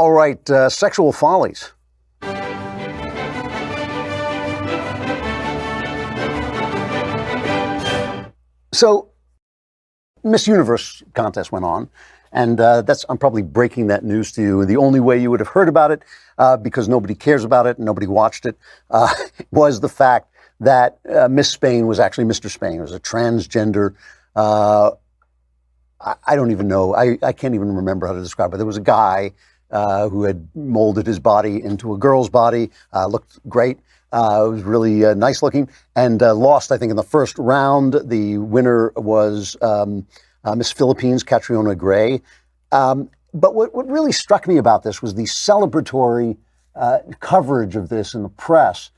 All right, sexual follies. So, Miss Universe contest went on, and I'm probably breaking that news to you. The only way you would have heard about it, because nobody cares about it and nobody watched it, was the fact that Miss Spain was actually Mr. Spain. It was a transgender. I don't even know. I can't even remember how to describe it. There was a guy who had molded his body into a girl's body, looked great. It was really nice looking, and lost, I think, in the first round. The winner was Miss Philippines, Catriona Gray. But what really struck me about this was the celebratory coverage of this in the press.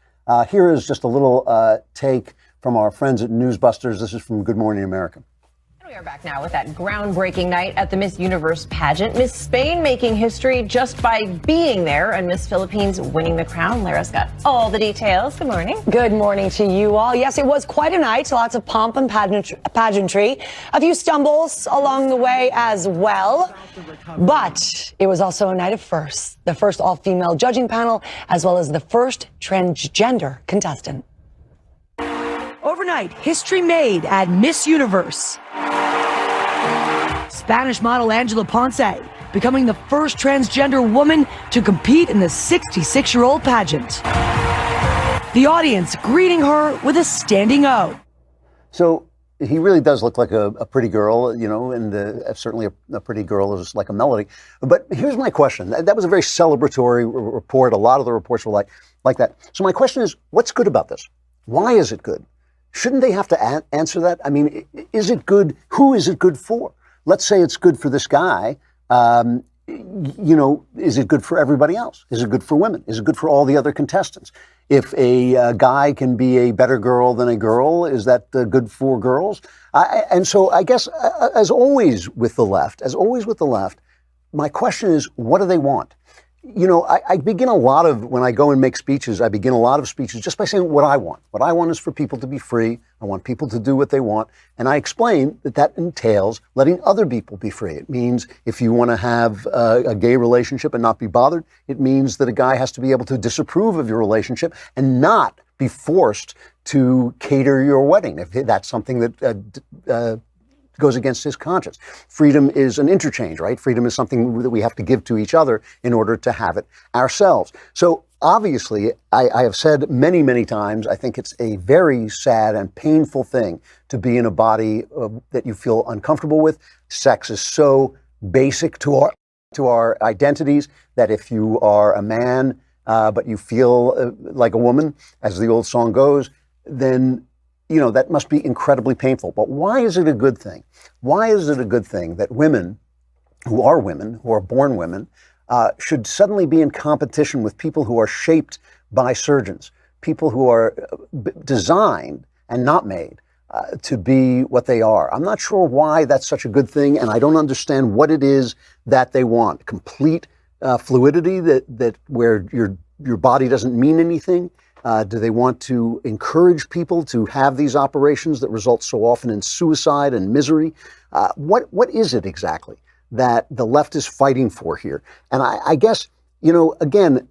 Here is just a little take from our friends at Newsbusters. This is from Good Morning America. We are back now with that groundbreaking night at the Miss Universe pageant. Miss Spain making history just by being there, and Miss Philippines winning the crown. Lara's got all the details. Good morning. Good morning to you all. Yes, it was quite a night. Lots of pomp and pageantry. A few stumbles along the way as well. But it was also a night of firsts. The first all-female judging panel, as well as the first transgender contestant. Overnight, history made at Miss Universe. Spanish model Angela Ponce becoming the first transgender woman to compete in the 66-year-old pageant. The audience greeting her with a standing O. So he really does look like a pretty girl, you know, and certainly a pretty girl is like a melody. But here's my question. That was a very celebratory report. A lot of the reports were like that. So my question is, what's good about this? Why is it good? Shouldn't they have to answer that? I mean, is it good? Who is it good for? Let's say it's good for this guy. You know, is it good for everybody else? Is it good for women? Is it good for all the other contestants? If a guy can be a better girl than a girl, is that good for girls? And so I guess, as always with the left, my question is, what do they want? You know, I begin a lot of, when I go and make speeches, I begin a lot of speeches just by saying what I want. What I want is for people to be free. I want people to do what they want. And I explain that entails letting other people be free. It means if you want to have a gay relationship and not be bothered, it means that a guy has to be able to disapprove of your relationship and not be forced to cater your wedding, if that's something that goes against his conscience. Freedom is an interchange, right? Freedom is something that we have to give to each other in order to have it ourselves. So obviously, I have said many, many times, I think it's a very sad and painful thing to be in a body that you feel uncomfortable with. Sex is so basic to our identities that if you are a man, but you feel like a woman, as the old song goes, then you know, that must be incredibly painful. But why is it a good thing? Why is it a good thing that women, who are born women, should suddenly be in competition with people who are shaped by surgeons, people who are designed and not made to be what they are? I'm not sure why that's such a good thing, and I don't understand what it is that they want. Complete fluidity, that where your body doesn't mean anything? Do they want to encourage people to have these operations that result so often in suicide and misery? What is it exactly that the left is fighting for here? And I guess, you know, again,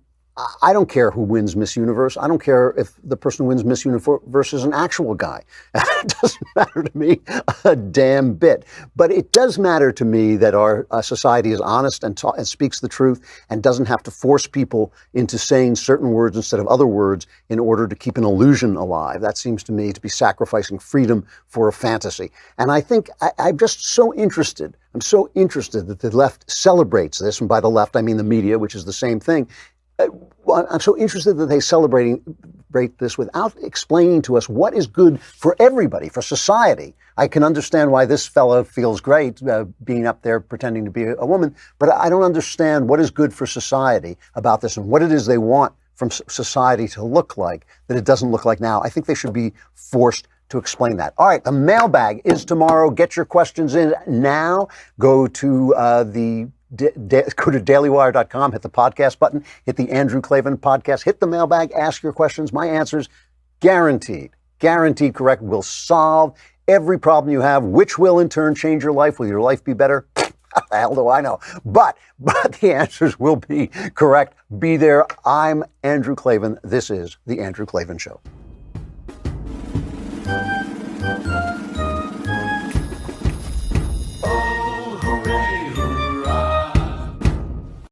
I don't care who wins Miss Universe. I don't care if the person who wins Miss Universe is an actual guy. It doesn't matter to me a damn bit. But it does matter to me that our society is honest and speaks the truth and doesn't have to force people into saying certain words instead of other words in order to keep an illusion alive. That seems to me to be sacrificing freedom for a fantasy. And I think I'm just so interested. I'm so interested that the left celebrates this. And by the left, I mean the media, which is the same thing. I'm so interested that they celebrate this without explaining to us what is good for everybody, for society. I can understand why this fellow feels great being up there pretending to be a woman, but I don't understand what is good for society about this and what it is they want from society to look like that it doesn't look like now. I think they should be forced to explain that. All right, the mailbag is tomorrow. Get your questions in now. Go to go to dailywire.com, hit the podcast button, hit the Andrew Klavan podcast, hit the mailbag, ask your questions. My answers, guaranteed correct, will solve every problem you have, which will in turn change your life. Will your life be better? How the hell do I know? But the answers will be correct. Be there. I'm Andrew Klavan. This is The Andrew Klavan Show.